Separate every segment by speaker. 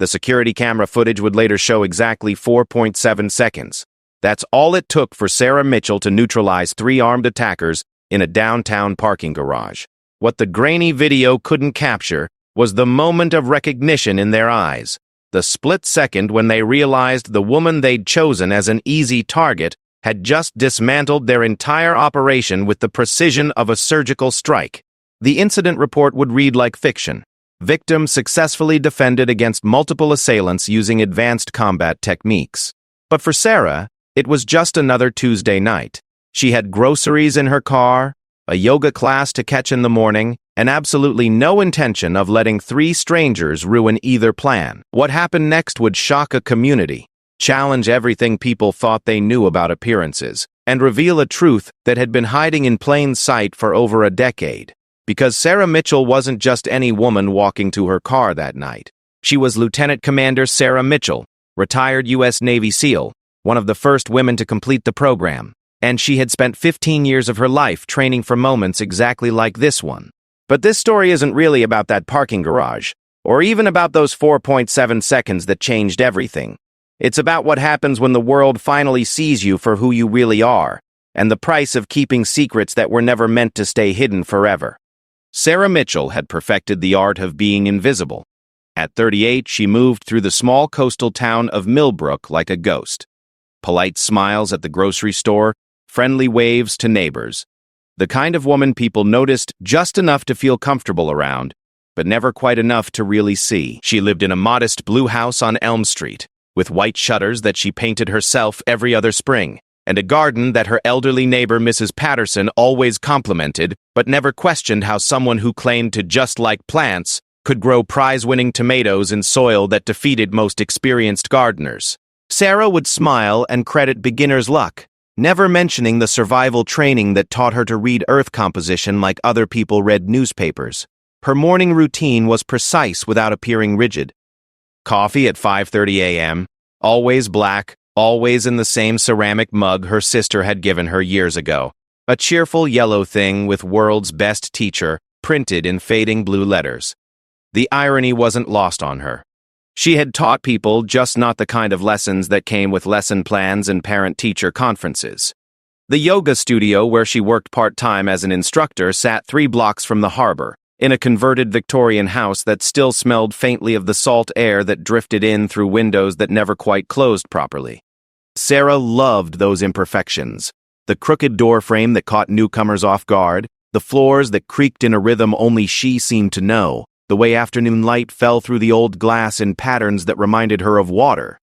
Speaker 1: The security camera footage would later show exactly 4.7 seconds. That's all it took for Sarah Mitchell to neutralize 3 armed attackers in a downtown parking garage. What the grainy video couldn't capture was the moment of recognition in their eyes, the split second when they realized the woman they'd chosen as an easy target had just dismantled their entire operation with the precision of a surgical strike. The incident report would read like fiction. Victim successfully defended against multiple assailants using advanced combat techniques. But for Sarah, it was just another Tuesday night. She had groceries in her car, a yoga class to catch in the morning, and absolutely no intention of letting 3 strangers ruin either plan. What happened next would shock a community, challenge everything people thought they knew about appearances, and reveal a truth that had been hiding in plain sight for over a decade. Because Sarah Mitchell wasn't just any woman walking to her car that night. She was Lieutenant Commander Sarah Mitchell, retired U.S. Navy SEAL, one of the first women to complete the program, and she had spent 15 years of her life training for moments exactly like this one. But this story isn't really about that parking garage, or even about those 4.7 seconds that changed everything. It's about what happens when the world finally sees you for who you really are, and the price of keeping secrets that were never meant to stay hidden forever. Sarah Mitchell had perfected the art of being invisible. At 38, she moved through the small coastal town of Millbrook like a ghost. Polite smiles at the grocery store, friendly waves to neighbors. The kind of woman people noticed just enough to feel comfortable around, but never quite enough to really see. She lived in a modest blue house on Elm Street, with white shutters that she painted herself every other spring, and a garden that her elderly neighbor Mrs. Patterson always complimented, but never questioned how someone who claimed to just like plants could grow prize-winning tomatoes in soil that defeated most experienced gardeners. Sarah would smile and credit beginner's luck, never mentioning the survival training that taught her to read earth composition like other people read newspapers. Her morning routine was precise without appearing rigid. Coffee at 5:30 a.m., always black, always in the same ceramic mug her sister had given her years ago. A cheerful yellow thing with "World's Best Teacher" printed in fading blue letters. The irony wasn't lost on her. She had taught people, just not the kind of lessons that came with lesson plans and parent-teacher conferences. The yoga studio where she worked part-time as an instructor sat 3 blocks from the harbor, in a converted Victorian house that still smelled faintly of the salt air that drifted in through windows that never quite closed properly. Sarah loved those imperfections. The crooked door frame that caught newcomers off guard, the floors that creaked in a rhythm only she seemed to know, the way afternoon light fell through the old glass in patterns that reminded her of water.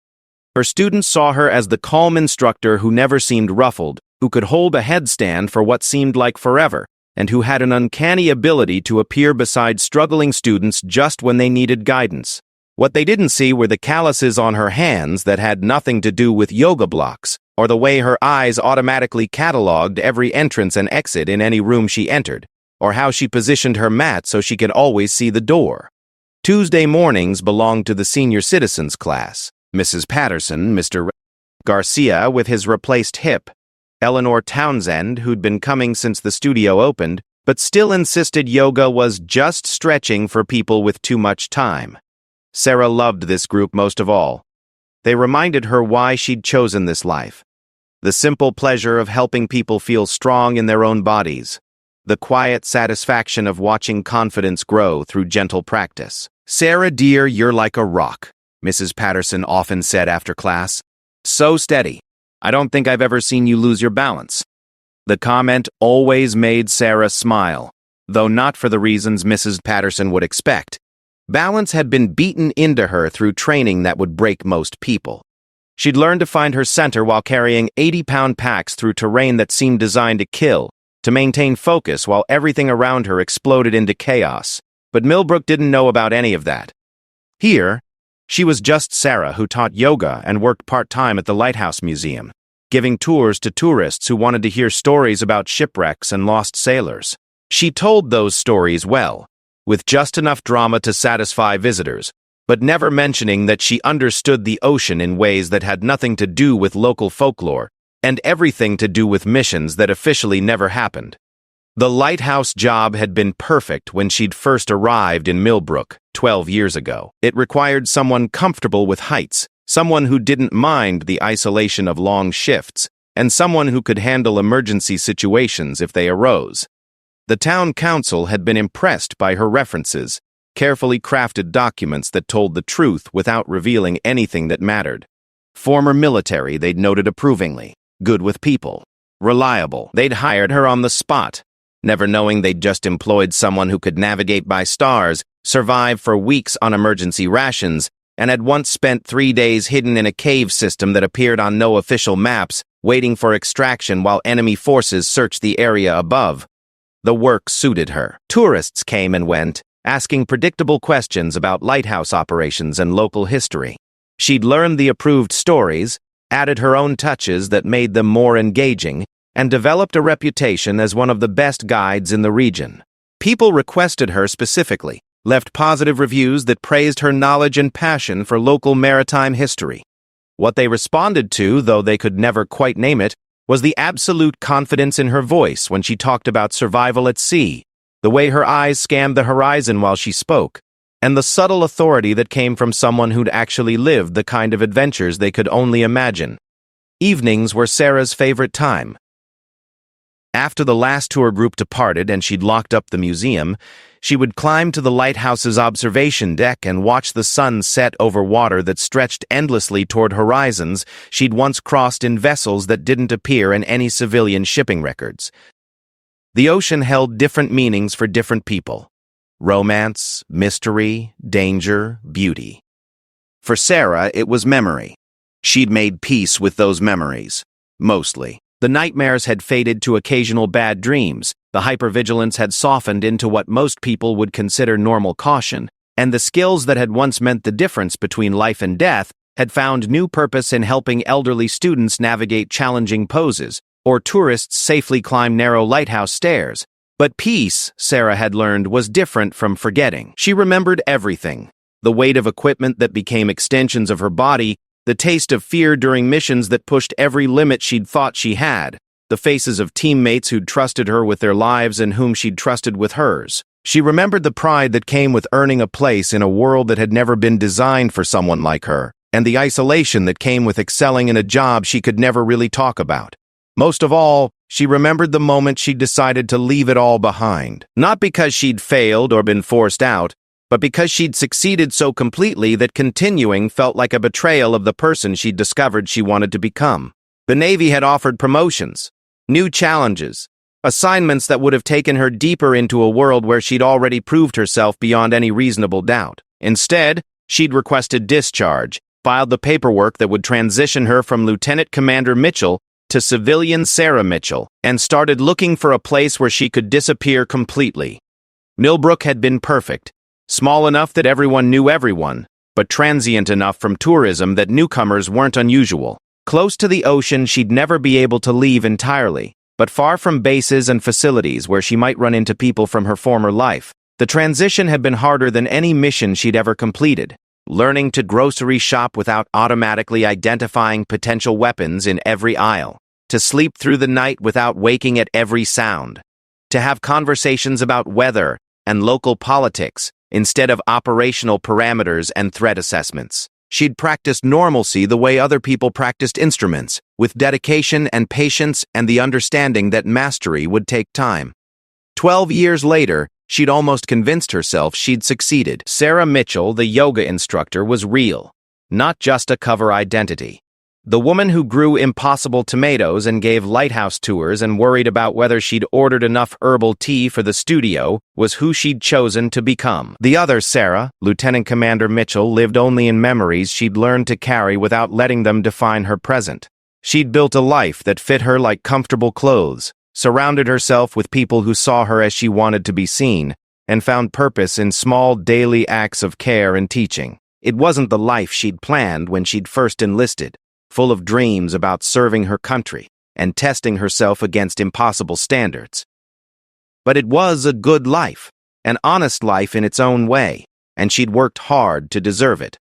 Speaker 1: Her students saw her as the calm instructor who never seemed ruffled, who could hold a headstand for what seemed like forever, and who had an uncanny ability to appear beside struggling students just when they needed guidance. What they didn't see were the calluses on her hands that had nothing to do with yoga blocks, or the way her eyes automatically cataloged every entrance and exit in any room she entered, or how she positioned her mat so she could always see the door. Tuesday mornings belonged to the senior citizens class. Mrs. Patterson, Mr. Garcia with his replaced hip, Eleanor Townsend, who'd been coming since the studio opened, but still insisted yoga was just stretching for people with too much time. Sarah loved this group most of all. They reminded her why she'd chosen this life. The simple pleasure of helping people feel strong in their own bodies. The quiet satisfaction of watching confidence grow through gentle practice. "Sarah, dear, you're like a rock," Mrs. Patterson often said after class. "So steady. I don't think I've ever seen you lose your balance." The comment always made Sarah smile, though not for the reasons Mrs. Patterson would expect. Balance had been beaten into her through training that would break most people. She'd learned to find her center while carrying 80-pound packs through terrain that seemed designed to kill, to maintain focus while everything around her exploded into chaos. But Millbrook didn't know about any of that. Here, she was just Sarah who taught yoga and worked part-time at the Lighthouse Museum, giving tours to tourists who wanted to hear stories about shipwrecks and lost sailors. She told those stories well, with just enough drama to satisfy visitors, but never mentioning that she understood the ocean in ways that had nothing to do with local folklore, and everything to do with missions that officially never happened. The lighthouse job had been perfect when she'd first arrived in Millbrook 12 years ago. It required someone comfortable with heights, someone who didn't mind the isolation of long shifts, and someone who could handle emergency situations if they arose. The town council had been impressed by her references, carefully crafted documents that told the truth without revealing anything that mattered. Former military, they'd noted approvingly. Good with people. Reliable. They'd hired her on the spot, never knowing they'd just employed someone who could navigate by stars, survive for weeks on emergency rations, and had once spent 3 days hidden in a cave system that appeared on no official maps, waiting for extraction while enemy forces searched the area above. The work suited her. Tourists came and went, asking predictable questions about lighthouse operations and local history. She'd learned the approved stories, added her own touches that made them more engaging, and developed a reputation as one of the best guides in the region. People requested her specifically, left positive reviews that praised her knowledge and passion for local maritime history. What they responded to, though they could never quite name it, was the absolute confidence in her voice when she talked about survival at sea, the way her eyes scanned the horizon while she spoke, and the subtle authority that came from someone who'd actually lived the kind of adventures they could only imagine. Evenings were Sarah's favorite time. After the last tour group departed and she'd locked up the museum, she would climb to the lighthouse's observation deck and watch the sun set over water that stretched endlessly toward horizons she'd once crossed in vessels that didn't appear in any civilian shipping records. The ocean held different meanings for different people. Romance, mystery, danger, beauty. For Sarah, it was memory. She'd made peace with those memories. Mostly. The nightmares had faded to occasional bad dreams, the hypervigilance had softened into what most people would consider normal caution, and the skills that had once meant the difference between life and death had found new purpose in helping elderly students navigate challenging poses, or tourists safely climb narrow lighthouse stairs. But peace, Sarah had learned, was different from forgetting. She remembered everything. The weight of equipment that became extensions of her body, the taste of fear during missions that pushed every limit she'd thought she had, the faces of teammates who'd trusted her with their lives and whom she'd trusted with hers. She remembered the pride that came with earning a place in a world that had never been designed for someone like her, and the isolation that came with excelling in a job she could never really talk about. Most of all, she remembered the moment she'd decided to leave it all behind. Not because she'd failed or been forced out, but because she'd succeeded so completely that continuing felt like a betrayal of the person she'd discovered she wanted to become. The Navy had offered promotions, new challenges, assignments that would have taken her deeper into a world where she'd already proved herself beyond any reasonable doubt. Instead, she'd requested discharge, filed the paperwork that would transition her from Lieutenant Commander Mitchell to civilian Sarah Mitchell, and started looking for a place where she could disappear completely. Millbrook had been perfect. Small enough that everyone knew everyone, but transient enough from tourism that newcomers weren't unusual. Close to the ocean, she'd never be able to leave entirely, but far from bases and facilities where she might run into people from her former life. The transition had been harder than any mission she'd ever completed. Learning to grocery shop without automatically identifying potential weapons in every aisle. To sleep through the night without waking at every sound. To have conversations about weather and local politics instead of operational parameters and threat assessments. She'd practiced normalcy the way other people practiced instruments, with dedication and patience and the understanding that mastery would take time. 12 years later, she'd almost convinced herself she'd succeeded. Sarah Mitchell, the yoga instructor, was real, not just a cover identity. The woman who grew impossible tomatoes and gave lighthouse tours and worried about whether she'd ordered enough herbal tea for the studio was who she'd chosen to become. The other Sarah, Lieutenant Commander Mitchell, lived only in memories she'd learned to carry without letting them define her present. She'd built a life that fit her like comfortable clothes, surrounded herself with people who saw her as she wanted to be seen, and found purpose in small daily acts of care and teaching. It wasn't the life she'd planned when she'd first enlisted, full of dreams about serving her country and testing herself against impossible standards. But it was a good life, an honest life in its own way, and she'd worked hard to deserve it.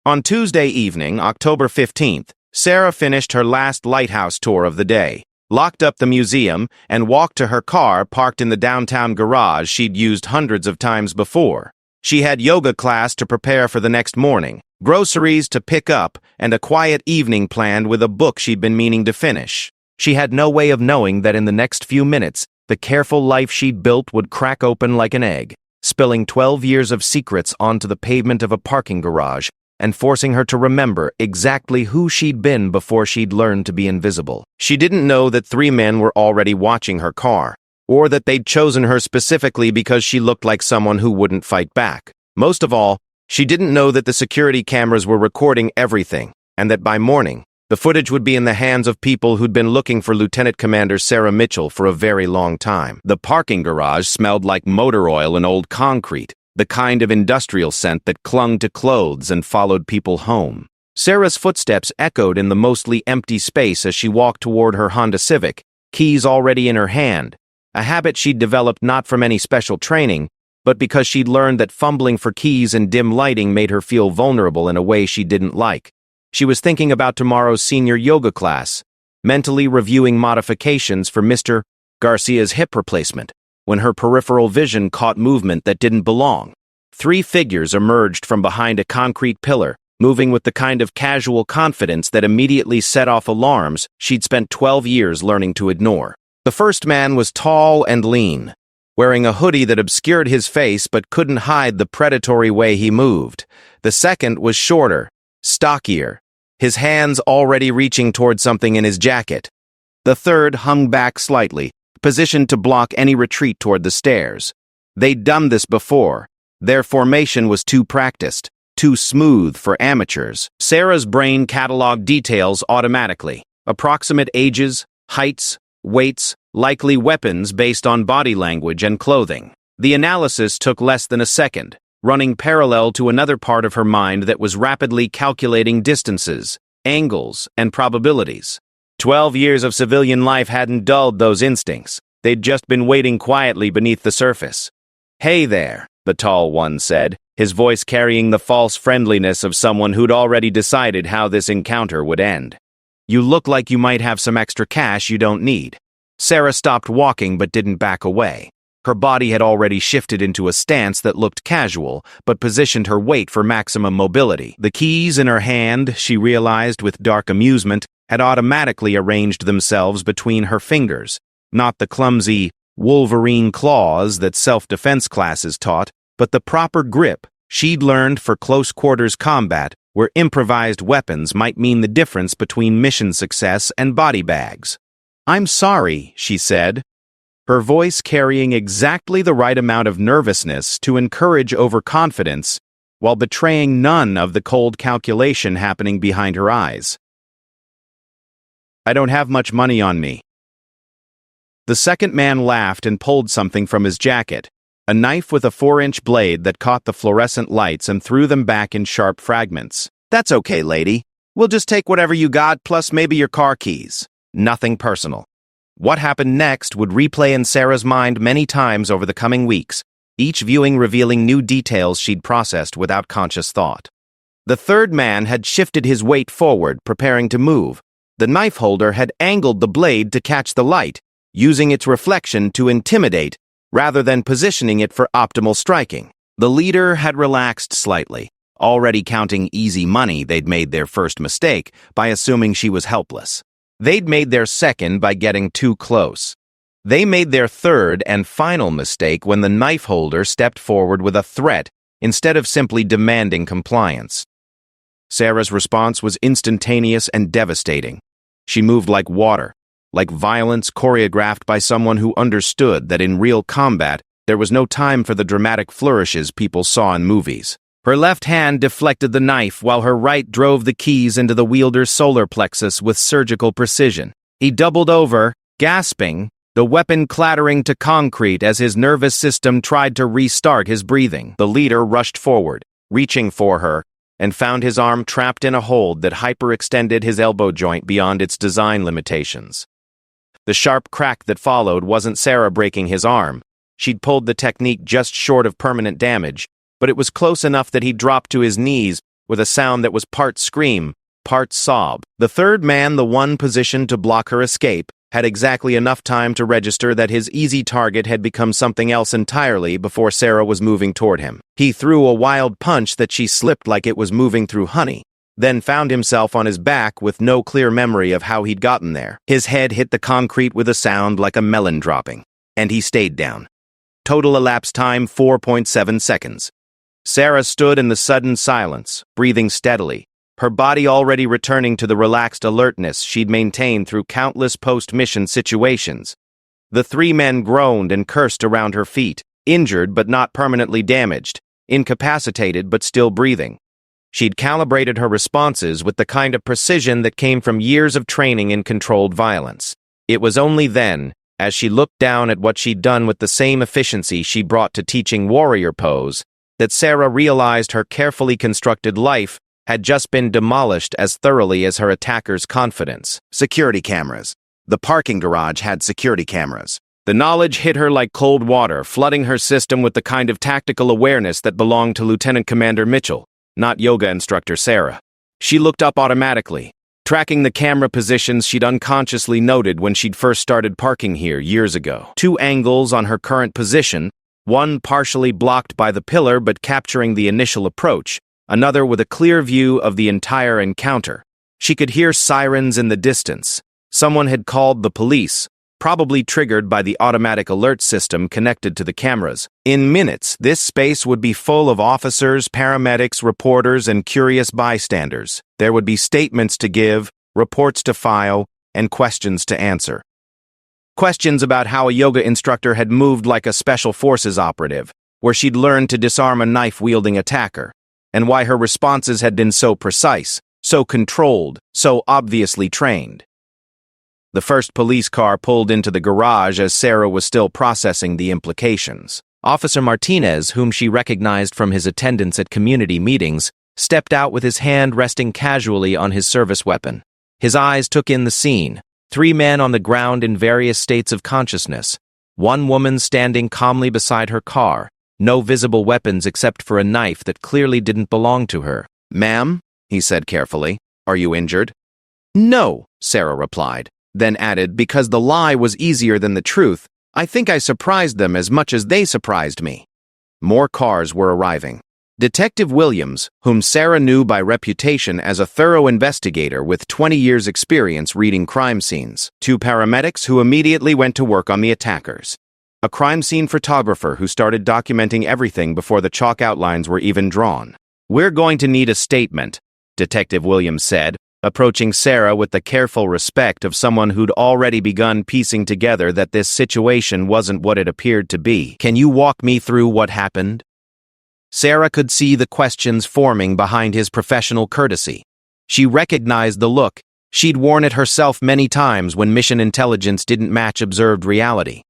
Speaker 1: On Tuesday evening, October 15th, Sarah finished her last lighthouse tour of the day, locked up the museum, and walked to her car parked in the downtown garage she'd used hundreds of times before. She had yoga class to prepare for the next morning, groceries to pick up, and a quiet evening planned with a book she'd been meaning to finish. She had no way of knowing that in the next few minutes, the careful life she'd built would crack open like an egg, spilling 12 years of secrets onto the pavement of a parking garage, and forcing her to remember exactly who she'd been before she'd learned to be invisible. She didn't know that 3 men were already watching her car, or that they'd chosen her specifically because she looked like someone who wouldn't fight back. Most of all, she didn't know that the security cameras were recording everything, and that by morning, the footage would be in the hands of people who'd been looking for Lieutenant Commander Sarah Mitchell for a very long time. The parking garage smelled like motor oil and old concrete, the kind of industrial scent that clung to clothes and followed people home. Sarah's footsteps echoed in the mostly empty space as she walked toward her Honda Civic, keys already in her hand, a habit she'd developed not from any special training, but because she'd learned that fumbling for keys in dim lighting made her feel vulnerable in a way she didn't like. She was thinking about tomorrow's senior yoga class, mentally reviewing modifications for Mr. Garcia's hip replacement, when her peripheral vision caught movement that didn't belong. 3 figures emerged from behind a concrete pillar, moving with the kind of casual confidence that immediately set off alarms she'd spent 12 years learning to ignore. The first man was tall and lean, wearing a hoodie that obscured his face but couldn't hide the predatory way he moved. The second was shorter, stockier, his hands already reaching toward something in his jacket. The third hung back slightly, positioned to block any retreat toward the stairs. They'd done this before. Their formation was too practiced, too smooth for amateurs. Sarah's brain cataloged details automatically. Approximate ages, heights, weights, likely weapons based on body language and clothing. The analysis took less than a second, running parallel to another part of her mind that was rapidly calculating distances, angles, and probabilities. 12 years of civilian life hadn't dulled those instincts. They'd just been waiting quietly beneath the surface. "Hey there," the tall one said, his voice carrying the false friendliness of someone who'd already decided how this encounter would end. "You look like you might have some extra cash you don't need." Sarah stopped walking but didn't back away. Her body had already shifted into a stance that looked casual, but positioned her weight for maximum mobility. The keys in her hand, she realized with dark amusement, had automatically arranged themselves between her fingers, not the clumsy Wolverine claws that self-defense classes taught, but the proper grip she'd learned for close-quarters combat, where improvised weapons might mean the difference between mission success and body bags. "I'm sorry," she said, her voice carrying exactly the right amount of nervousness to encourage overconfidence while betraying none of the cold calculation happening behind her eyes. "I don't have much money on me." The second man laughed and pulled something from his jacket, a knife with a 4-inch blade that caught the fluorescent lights and threw them back in sharp fragments. "That's okay, lady. We'll just take whatever you got, plus maybe your car keys. Nothing personal." What happened next would replay in Sarah's mind many times over the coming weeks, each viewing revealing new details she'd processed without conscious thought. The third man had shifted his weight forward, preparing to move. The knife holder had angled the blade to catch the light, using its reflection to intimidate, rather than positioning it for optimal striking. The leader had relaxed slightly, already counting easy money they'd made their first mistake by assuming she was helpless. They'd made their second by getting too close. They made their third and final mistake when the knife holder stepped forward with a threat instead of simply demanding compliance. Sarah's response was instantaneous and devastating. She moved like water, like violence choreographed by someone who understood that in real combat there was no time for the dramatic flourishes people saw in movies. Her left hand deflected the knife while her right drove the keys into the wielder's solar plexus with surgical precision. He doubled over, gasping, the weapon clattering to concrete as his nervous system tried to restart his breathing. The leader rushed forward, reaching for her, and found his arm trapped in a hold that hyperextended his elbow joint beyond its design limitations. The sharp crack that followed wasn't Sarah breaking his arm. She'd pulled the technique just short of permanent damage, but it was close enough that he dropped to his knees with a sound that was part scream, part sob. The third man, the one positioned to block her escape, had exactly enough time to register that his easy target had become something else entirely before Sarah was moving toward him. He threw a wild punch that she slipped like it was moving through honey, then found himself on his back with no clear memory of how he'd gotten there. His head hit the concrete with a sound like a melon dropping, and he stayed down. Total elapsed time 4.7 seconds. Sarah stood in the sudden silence, breathing steadily, her body already returning to the relaxed alertness she'd maintained through countless post-mission situations. The three men groaned and cursed around her feet, injured but not permanently damaged, incapacitated but still breathing. She'd calibrated her responses with the kind of precision that came from years of training in controlled violence. It was only then, as she looked down at what she'd done with the same efficiency she brought to teaching warrior pose, that Sarah realized her carefully constructed life had just been demolished as thoroughly as her attacker's confidence. Security cameras. The parking garage had security cameras. The knowledge hit her like cold water, flooding her system with the kind of tactical awareness that belonged to Lieutenant Commander Mitchell, not yoga instructor Sarah. She looked up automatically, tracking the camera positions she'd unconsciously noted when she'd first started parking here years ago. 2 angles on her current position, one partially blocked by the pillar but capturing the initial approach, another with a clear view of the entire encounter. She could hear sirens in the distance. Someone had called the police, probably triggered by the automatic alert system connected to the cameras. In minutes, this space would be full of officers, paramedics, reporters, and curious bystanders. There would be statements to give, reports to file, and questions to answer. Questions about how a yoga instructor had moved like a special forces operative, where she'd learned to disarm a knife-wielding attacker, and why her responses had been so precise, so controlled, so obviously trained. The first police car pulled into the garage as Sarah was still processing the implications. Officer Martinez, whom she recognized from his attendance at community meetings, stepped out with his hand resting casually on his service weapon. His eyes took in the scene. 3 men on the ground in various states of consciousness. 1 woman standing calmly beside her car. No visible weapons except for a knife that clearly didn't belong to her. "Ma'am," he said carefully, "are you injured?" "No," Sarah replied, then added, because the lie was easier than the truth, "I think I surprised them as much as they surprised me." More cars were arriving. Detective Williams, whom Sarah knew by reputation as a thorough investigator with 20 years' experience reading crime scenes. 2 paramedics who immediately went to work on the attackers. A crime scene photographer who started documenting everything before the chalk outlines were even drawn. "We're going to need a statement," Detective Williams said, approaching Sarah with the careful respect of someone who'd already begun piecing together that this situation wasn't what it appeared to be. "Can you walk me through what happened?" Sarah could see the questions forming behind his professional courtesy. She recognized the look. She'd worn it herself many times when mission intelligence didn't match observed reality.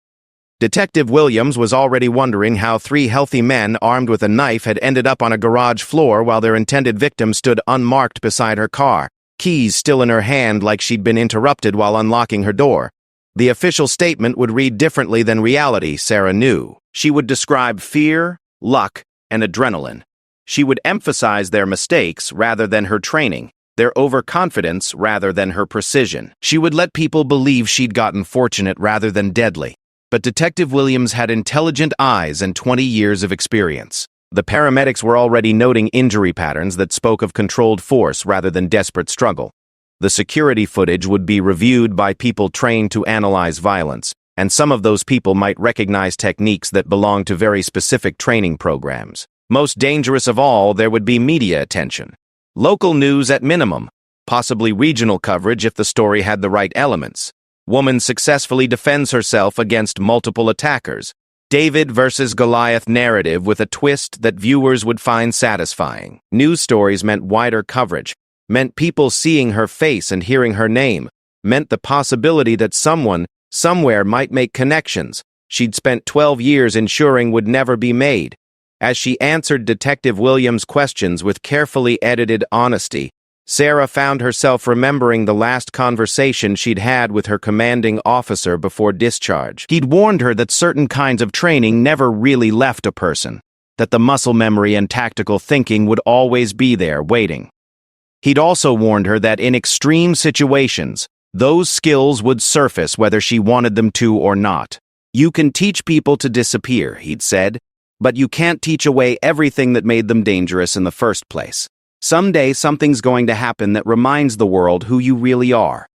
Speaker 1: Detective Williams was already wondering how 3 healthy men armed with a knife had ended up on a garage floor while their intended victim stood unmarked beside her car, keys still in her hand like she'd been interrupted while unlocking her door. The official statement would read differently than reality, Sarah knew. She would describe fear, luck, and adrenaline. She would emphasize their mistakes rather than her training, their overconfidence rather than her precision. She would let people believe she'd gotten fortunate rather than deadly. But Detective Williams had intelligent eyes and 20 years of experience. The paramedics were already noting injury patterns that spoke of controlled force rather than desperate struggle. The security footage would be reviewed by people trained to analyze violence, and some of those people might recognize techniques that belong to very specific training programs. Most dangerous of all, there would be media attention. Local news at minimum, possibly regional coverage if the story had the right elements. Woman successfully defends herself against multiple attackers. David versus Goliath narrative with a twist that viewers would find satisfying. News stories meant wider coverage, meant people seeing her face and hearing her name, meant the possibility that someone, somewhere might make connections she'd spent 12 years ensuring would never be made. As she answered Detective Williams' questions with carefully edited honesty, Sarah found herself remembering the last conversation she'd had with her commanding officer before discharge. He'd warned her that certain kinds of training never really left a person, that the muscle memory and tactical thinking would always be there, waiting. He'd also warned her that in extreme situations, Those skills would surface whether she wanted them to or not. "You can teach people to disappear," he'd said, "but you can't teach away everything that made them dangerous in the first place. Someday something's going to happen that reminds the world who you really are."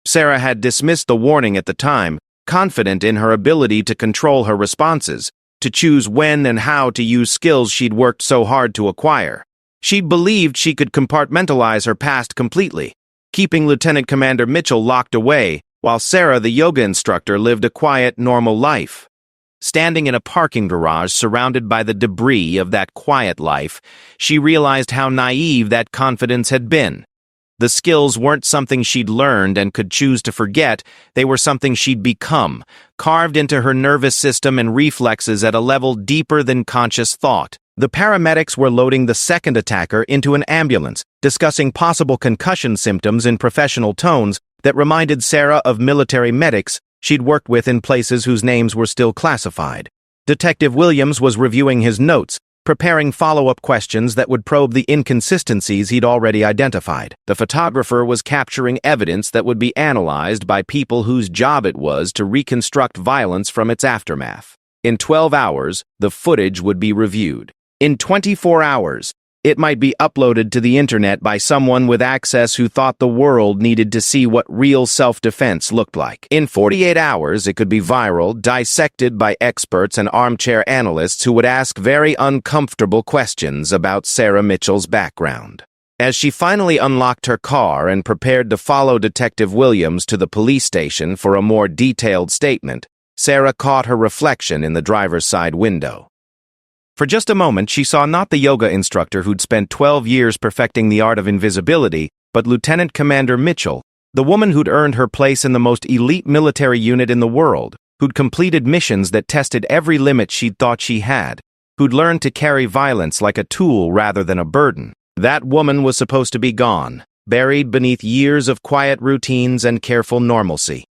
Speaker 1: Sarah had dismissed the warning at the time, confident in her ability to control her responses, to choose when and how to use skills she'd worked so hard to acquire. She believed she could compartmentalize her past completely, keeping Lieutenant Commander Mitchell locked away, while Sarah, the yoga instructor, lived a quiet, normal life. Standing in a parking garage surrounded by the debris of that quiet life, she realized how naive that confidence had been. The skills weren't something she'd learned and could choose to forget, they were something she'd become, carved into her nervous system and reflexes at a level deeper than conscious thought. The paramedics were loading the second attacker into an ambulance, discussing possible concussion symptoms in professional tones that reminded Sarah of military medics she'd worked with in places whose names were still classified. Detective Williams was reviewing his notes, preparing follow-up questions that would probe the inconsistencies he'd already identified. The photographer was capturing evidence that would be analyzed by people whose job it was to reconstruct violence from its aftermath. In 12 hours, the footage would be reviewed. In 24 hours, it might be uploaded to the internet by someone with access who thought the world needed to see what real self-defense looked like. In 48 hours, it could be viral, dissected by experts and armchair analysts who would ask very uncomfortable questions about Sarah Mitchell's background. As she finally unlocked her car and prepared to follow Detective Williams to the police station for a more detailed statement, Sarah caught her reflection in the driver's side window. For just a moment, she saw not the yoga instructor who'd spent 12 years perfecting the art of invisibility, but Lieutenant Commander Mitchell, the woman who'd earned her place in the most elite military unit in the world, who'd completed missions that tested every limit she'd thought she had, who'd learned to carry violence like a tool rather than a burden. That woman was supposed to be gone, buried beneath years of quiet routines and careful normalcy.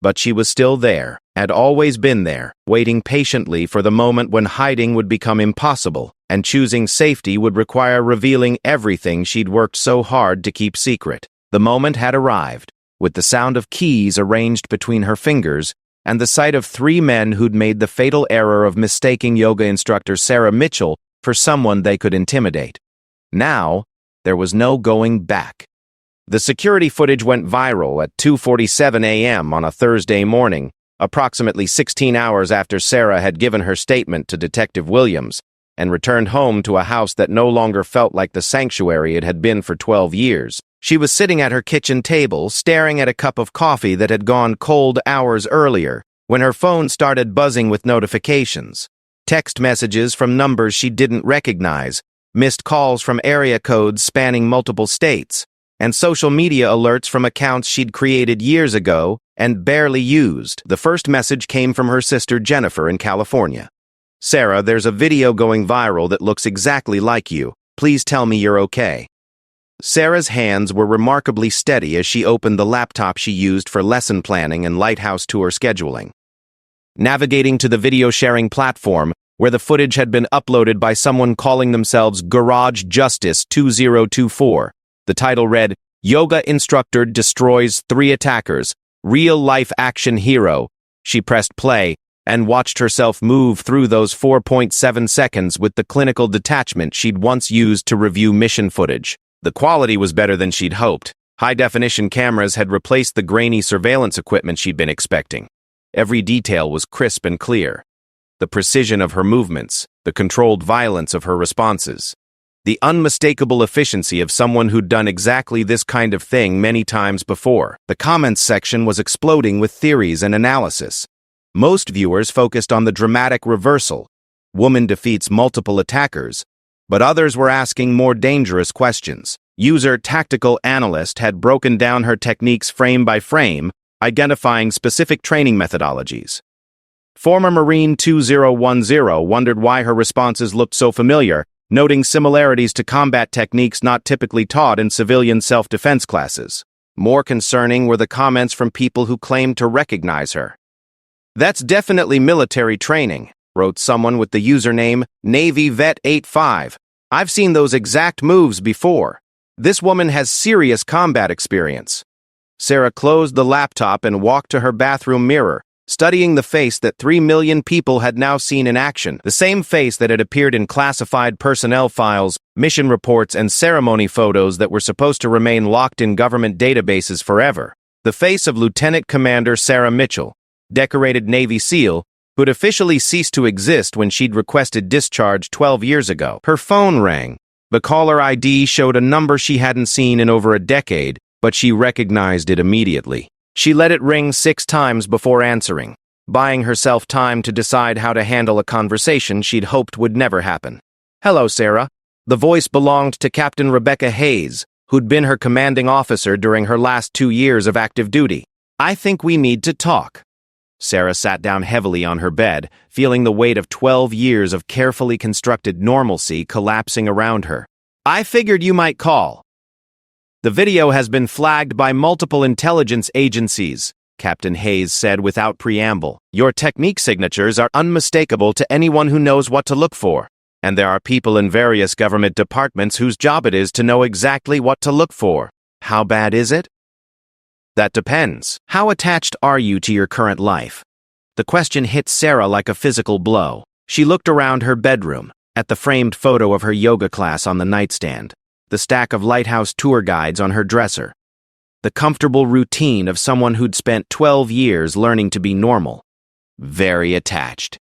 Speaker 1: But she was still there, had always been there, waiting patiently for the moment when hiding would become impossible, and choosing safety would require revealing everything she'd worked so hard to keep secret. The moment had arrived, with the sound of keys arranged between her fingers, and the sight of 3 men who'd made the fatal error of mistaking yoga instructor Sarah Mitchell for someone they could intimidate. Now, there was no going back. The security footage went viral at 2:47 a.m. on a Thursday morning, approximately 16 hours after Sarah had given her statement to Detective Williams and returned home to a house that no longer felt like the sanctuary it had been for 12 years. She was sitting at her kitchen table, staring at a cup of coffee that had gone cold hours earlier, when her phone started buzzing with notifications. Text messages from numbers she didn't recognize, missed calls from area codes spanning multiple states, and social media alerts from accounts she'd created years ago and barely used. The first message came from her sister Jennifer in California. "Sarah, there's a video going viral that looks exactly like you. Please tell me you're okay." Sarah's hands were remarkably steady as she opened the laptop she used for lesson planning and lighthouse tour scheduling. Navigating to the video sharing platform, where the footage had been uploaded by someone calling themselves Garage Justice 2024, the title read, "Yoga Instructor Destroys 3 Attackers, Real-Life Action Hero." She pressed play and watched herself move through those 4.7 seconds with the clinical detachment she'd once used to review mission footage. The quality was better than she'd hoped. High-definition cameras had replaced the grainy surveillance equipment she'd been expecting. Every detail was crisp and clear. The precision of her movements, the controlled violence of her responses, the unmistakable efficiency of someone who'd done exactly this kind of thing many times before. The comments section was exploding with theories and analysis. Most viewers focused on the dramatic reversal. Woman defeats multiple attackers. But others were asking more dangerous questions. User Tactical Analyst had broken down her techniques frame by frame, identifying specific training methodologies. Former Marine 2010 wondered why her responses looked so familiar, noting similarities to combat techniques not typically taught in civilian self-defense classes. More concerning were the comments from people who claimed to recognize her. "That's definitely military training," wrote someone with the username Navy Vet 85. "I've seen those exact moves before. This woman has serious combat experience." Sarah closed the laptop and walked to her bathroom mirror, studying the face that 3 million people had now seen in action, the same face that had appeared in classified personnel files, mission reports, and ceremony photos that were supposed to remain locked in government databases forever. The face of Lieutenant Commander Sarah Mitchell, decorated Navy SEAL, who'd officially ceased to exist when she'd requested discharge 12 years ago. Her phone rang. The caller ID showed a number she hadn't seen in over a decade, but she recognized it immediately. She let it ring 6 times before answering, buying herself time to decide how to handle a conversation she'd hoped would never happen. "Hello, Sarah." The voice belonged to Captain Rebecca Hayes, who'd been her commanding officer during her last 2 years of active duty. "I think we need to talk." Sarah sat down heavily on her bed, feeling the weight of 12 years of carefully constructed normalcy collapsing around her. "I figured you might call." "The video has been flagged by multiple intelligence agencies," Captain Hayes said without preamble. "Your technique signatures are unmistakable to anyone who knows what to look for, and there are people in various government departments whose job it is to know exactly what to look for. How bad is it?" "That depends. How attached are you to your current life?" The question hit Sarah like a physical blow. She looked around her bedroom, at the framed photo of her yoga class on the nightstand, the stack of lighthouse tour guides on her dresser, the comfortable routine of someone who'd spent 12 years learning to be normal. Very attached.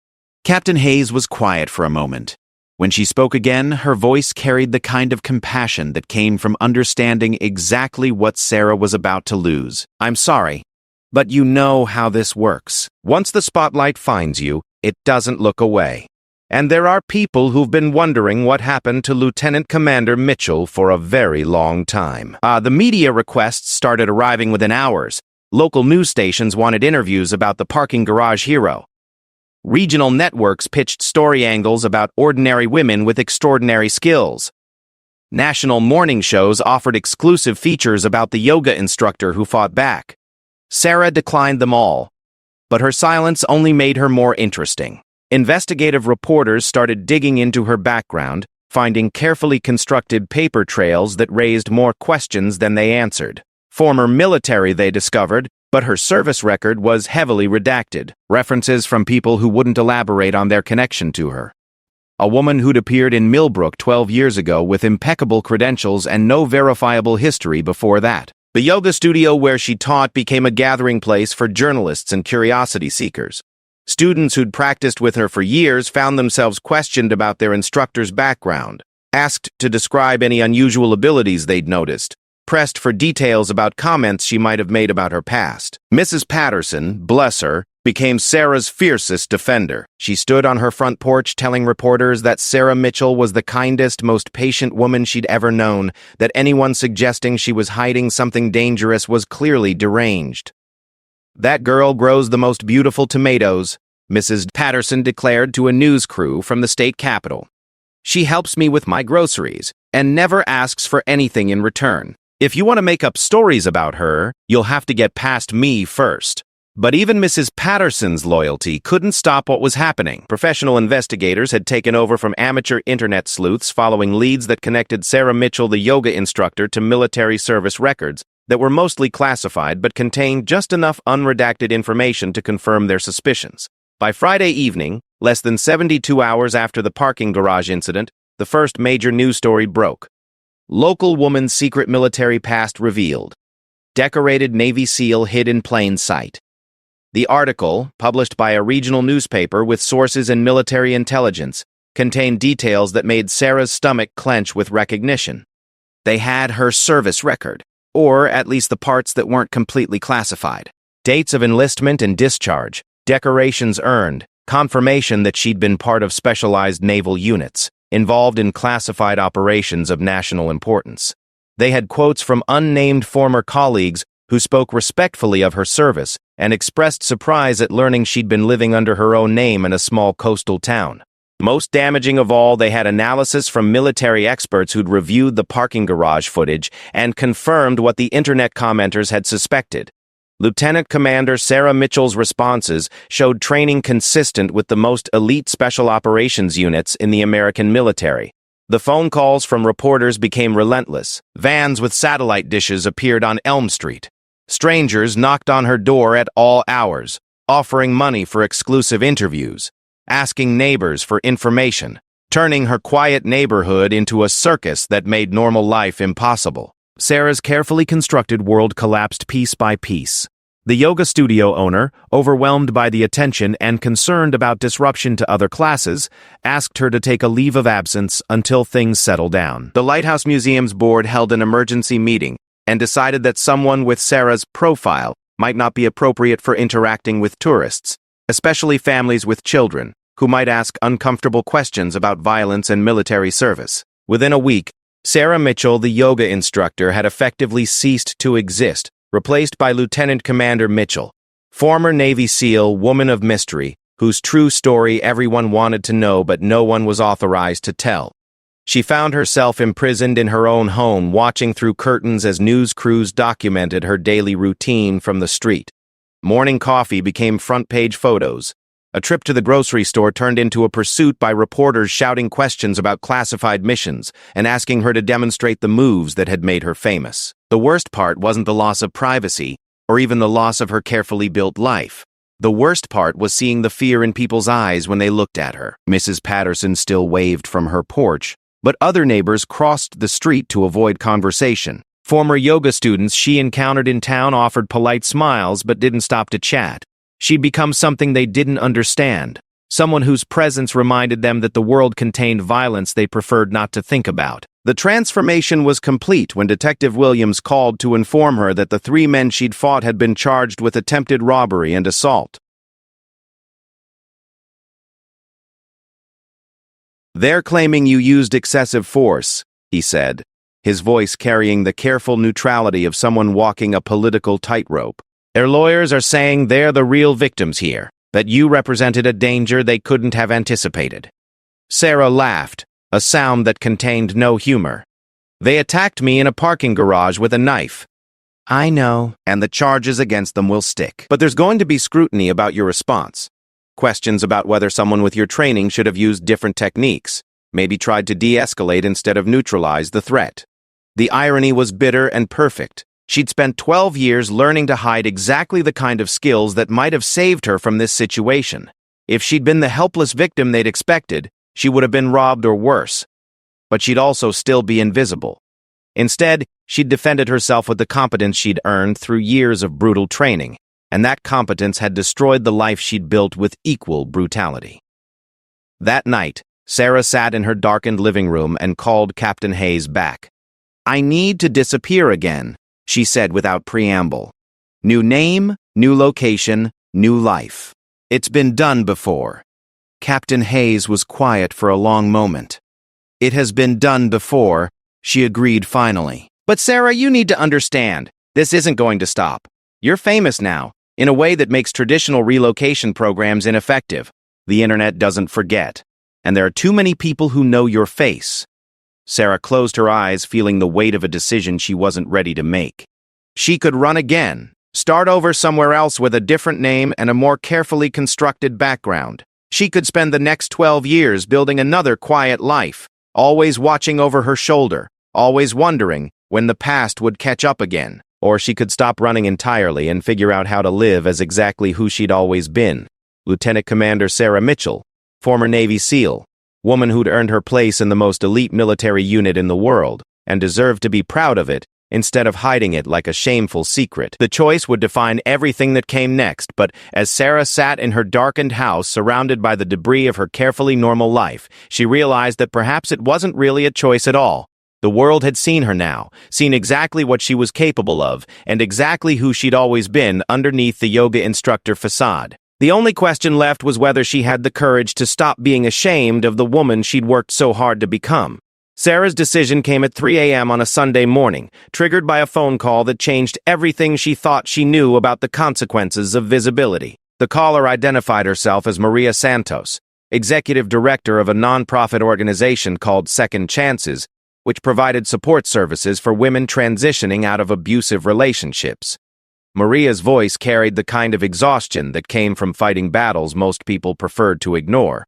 Speaker 1: Captain Hayes was quiet for a moment. When she spoke again, her voice carried the kind of compassion that came from understanding exactly what Sarah was about to lose. "I'm sorry, but you know how this works. Once the spotlight finds you, it doesn't look away. And there are people who've been wondering what happened to Lieutenant Commander Mitchell for a very long time." The media requests started arriving within hours. Local news stations wanted interviews about the parking garage hero. Regional networks pitched story angles about ordinary women with extraordinary skills. National morning shows offered exclusive features about the yoga instructor who fought back. Sarah declined them all, but her silence only made her more interesting. Investigative reporters started digging into her background, finding carefully constructed paper trails that raised more questions than they answered. Former military, they discovered, but her service record was heavily redacted, references from people who wouldn't elaborate on their connection to her. A woman who'd appeared in Millbrook 12 years ago with impeccable credentials and no verifiable history before that. The yoga studio where she taught became a gathering place for journalists and curiosity seekers. Students who'd practiced with her for years found themselves questioned about their instructor's background, asked to describe any unusual abilities they'd noticed, pressed for details about comments she might have made about her past. Mrs. Patterson, bless her, became Sarah's fiercest defender. She stood on her front porch telling reporters that Sarah Mitchell was the kindest, most patient woman she'd ever known, that anyone suggesting she was hiding something dangerous was clearly deranged. "That girl grows the most beautiful tomatoes," Mrs. Patterson declared to a news crew from the state capitol. "She helps me with my groceries and never asks for anything in return. If you want to make up stories about her, you'll have to get past me first." But even Mrs. Patterson's loyalty couldn't stop what was happening. Professional investigators had taken over from amateur internet sleuths following leads that connected Sarah Mitchell, the yoga instructor, to military service records that were mostly classified but contained just enough unredacted information to confirm their suspicions. By Friday evening, less than 72 hours after the parking garage incident, the first major news story broke. Local woman's secret military past revealed. Decorated Navy SEAL hid in plain sight. The article, published by a regional newspaper with sources in military intelligence, contained details that made Sarah's stomach clench with recognition. They had her service record, or at least the parts that weren't completely classified. Dates of enlistment and discharge, decorations earned, confirmation that she'd been part of specialized naval units, involved in classified operations of national importance. They had quotes from unnamed former colleagues who spoke respectfully of her service and expressed surprise at learning she'd been living under her own name in a small coastal town. Most damaging of all, they had analysis from military experts who'd reviewed the parking garage footage and confirmed what the internet commenters had suspected. Lieutenant Commander Sarah Mitchell's responses showed training consistent with the most elite special operations units in the American military. The phone calls from reporters became relentless. Vans with satellite dishes appeared on Elm Street. Strangers knocked on her door at all hours, offering money for exclusive interviews, asking neighbors for information, turning her quiet neighborhood into a circus that made normal life impossible. Sarah's carefully constructed world collapsed piece by piece. The yoga studio owner, overwhelmed by the attention and concerned about disruption to other classes, asked her to take a leave of absence until things settle down. The Lighthouse Museum's board held an emergency meeting and decided that someone with Sarah's profile might not be appropriate for interacting with tourists, especially families with children, who might ask uncomfortable questions about violence and military service. Within a week, Sarah Mitchell, the yoga instructor, had effectively ceased to exist, replaced by Lieutenant Commander Mitchell, former Navy SEAL, woman of mystery, whose true story everyone wanted to know but no one was authorized to tell. She found herself imprisoned in her own home, watching through curtains as news crews documented her daily routine from the street. Morning coffee became front-page photos. A trip to the grocery store turned into a pursuit by reporters shouting questions about classified missions and asking her to demonstrate the moves that had made her famous. The worst part wasn't the loss of privacy, or even the loss of her carefully built life. The worst part was seeing the fear in people's eyes when they looked at her. Mrs. Patterson still waved from her porch, but other neighbors crossed the street to avoid conversation. Former yoga students she encountered in town offered polite smiles but didn't stop to chat. She'd become something they didn't understand, someone whose presence reminded them that the world contained violence they preferred not to think about. The transformation was complete when Detective Williams called to inform her that the 3 men she'd fought had been charged with attempted robbery and assault. "They're claiming you used excessive force," he said, his voice carrying the careful neutrality of someone walking a political tightrope. "Their lawyers are saying they're the real victims here, that you represented a danger they couldn't have anticipated." Sarah laughed, a sound that contained no humor. "They attacked me in a parking garage with a knife." "I know, and the charges against them will stick. But there's going to be scrutiny about your response. Questions about whether someone with your training should have used different techniques, maybe tried to de-escalate instead of neutralize the threat." The irony was bitter and perfect. She'd spent 12 years learning to hide exactly the kind of skills that might have saved her from this situation. If she'd been the helpless victim they'd expected, she would have been robbed or worse. But she'd also still be invisible. Instead, she'd defended herself with the competence she'd earned through years of brutal training, and that competence had destroyed the life she'd built with equal brutality. That night, Sarah sat in her darkened living room and called Captain Hayes back. "I need to disappear again," she said without preamble. "New name, new location, new life. It's been done before." Captain Hayes was quiet for a long moment. "It has been done before," she agreed finally. "But Sarah, you need to understand, this isn't going to stop. You're famous now, in a way that makes traditional relocation programs ineffective. The internet doesn't forget, and there are too many people who know your face." Sarah closed her eyes, feeling the weight of a decision she wasn't ready to make. She could run again, start over somewhere else with a different name and a more carefully constructed background. She could spend the next 12 years building another quiet life, always watching over her shoulder, always wondering when the past would catch up again. Or she could stop running entirely and figure out how to live as exactly who she'd always been. Lieutenant Commander Sarah Mitchell, former Navy SEAL, woman who'd earned her place in the most elite military unit in the world, and deserved to be proud of it, instead of hiding it like a shameful secret. The choice would define everything that came next, but as Sarah sat in her darkened house surrounded by the debris of her carefully normal life, she realized that perhaps it wasn't really a choice at all. The world had seen her now, seen exactly what she was capable of, and exactly who she'd always been underneath the yoga instructor facade. The only question left was whether she had the courage to stop being ashamed of the woman she'd worked so hard to become. Sarah's decision came at 3 a.m. on a Sunday morning, triggered by a phone call that changed everything she thought she knew about the consequences of visibility. The caller identified herself as Maria Santos, executive director of a nonprofit organization called Second Chances, which provided support services for women transitioning out of abusive relationships. Maria's voice carried the kind of exhaustion that came from fighting battles most people preferred to ignore.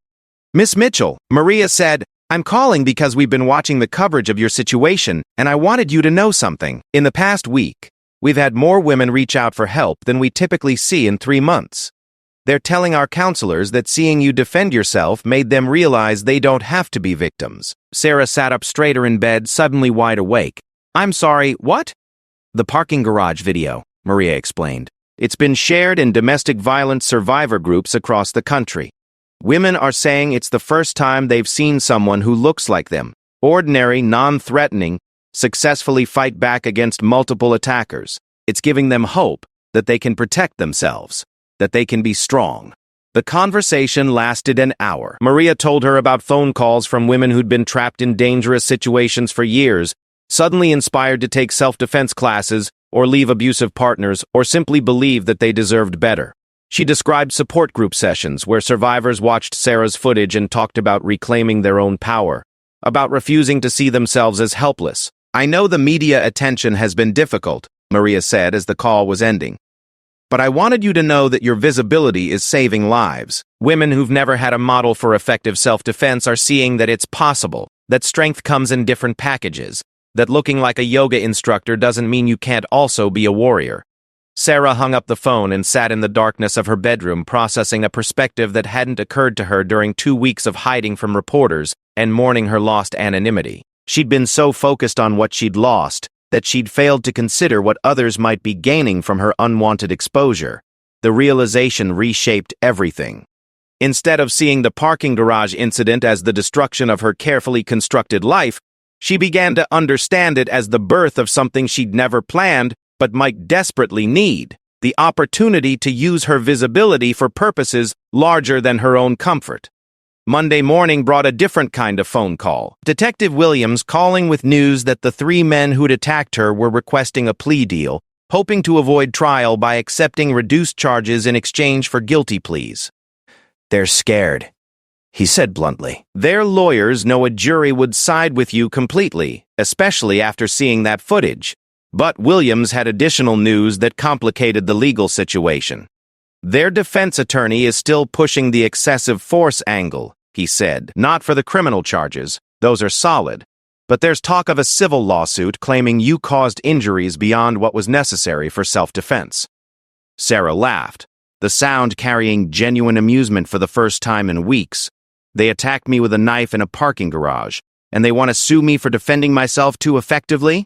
Speaker 1: "Miss Mitchell," Maria said, "I'm calling because we've been watching the coverage of your situation, and I wanted you to know something. In the past week, We've had more women reach out for help than we typically see in 3 months. They're telling our counselors that seeing you defend yourself made them realize they don't have to be victims. Sarah sat up straighter in bed, suddenly wide awake. I'm sorry, what? The parking garage video, Maria explained. It's been shared in domestic violence survivor groups across the country. Women are saying it's the first time they've seen someone who looks like them, ordinary, non-threatening, successfully fight back against multiple attackers. It's giving them hope that they can protect themselves, that they can be strong. The conversation lasted an hour. Maria told her about phone calls from women who'd been trapped in dangerous situations for years, suddenly inspired to take self-defense classes or leave abusive partners or simply believe that they deserved better. She described support group sessions where survivors watched Sarah's footage and talked about reclaiming their own power, about refusing to see themselves as helpless. I know the media attention has been difficult, Maria said as the call was ending. But I wanted you to know that your visibility is saving lives. Women who've never had a model for effective self-defense are seeing that it's possible, that strength comes in different packages, that looking like a yoga instructor doesn't mean you can't also be a warrior. Sarah hung up the phone and sat in the darkness of her bedroom, processing a perspective that hadn't occurred to her during 2 weeks of hiding from reporters and mourning her lost anonymity. She'd been so focused on what she'd lost that she'd failed to consider what others might be gaining from her unwanted exposure. The realization reshaped everything. Instead of seeing the parking garage incident as the destruction of her carefully constructed life, she began to understand it as the birth of something she'd never planned but might desperately need, the opportunity to use her visibility for purposes larger than her own comfort. Monday morning brought a different kind of phone call. Detective Williams calling with news that the 3 men who'd attacked her were requesting a plea deal, hoping to avoid trial by accepting reduced charges in exchange for guilty pleas. They're scared, he said bluntly. Their lawyers know a jury would side with you completely, especially after seeing that footage. But Williams had additional news that complicated the legal situation. Their defense attorney is still pushing the excessive force angle, he said. Not for the criminal charges, those are solid. But there's talk of a civil lawsuit claiming you caused injuries beyond what was necessary for self-defense. Sarah laughed, the sound carrying genuine amusement for the first time in weeks. They attacked me with a knife in a parking garage, and they want to sue me for defending myself too effectively?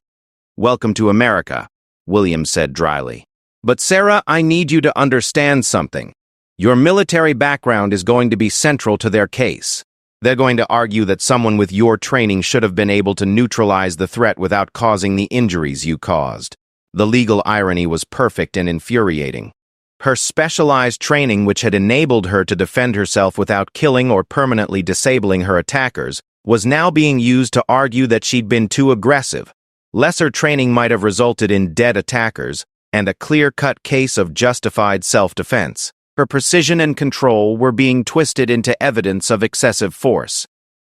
Speaker 1: Welcome to America, Williams said dryly. But Sarah, I need you to understand something. Your military background is going to be central to their case. They're going to argue that someone with your training should have been able to neutralize the threat without causing the injuries you caused. The legal irony was perfect and infuriating. Her specialized training, which had enabled her to defend herself without killing or permanently disabling her attackers, was now being used to argue that she'd been too aggressive. Lesser training might have resulted in dead attackers and a clear-cut case of justified self-defense. Her precision and control were being twisted into evidence of excessive force.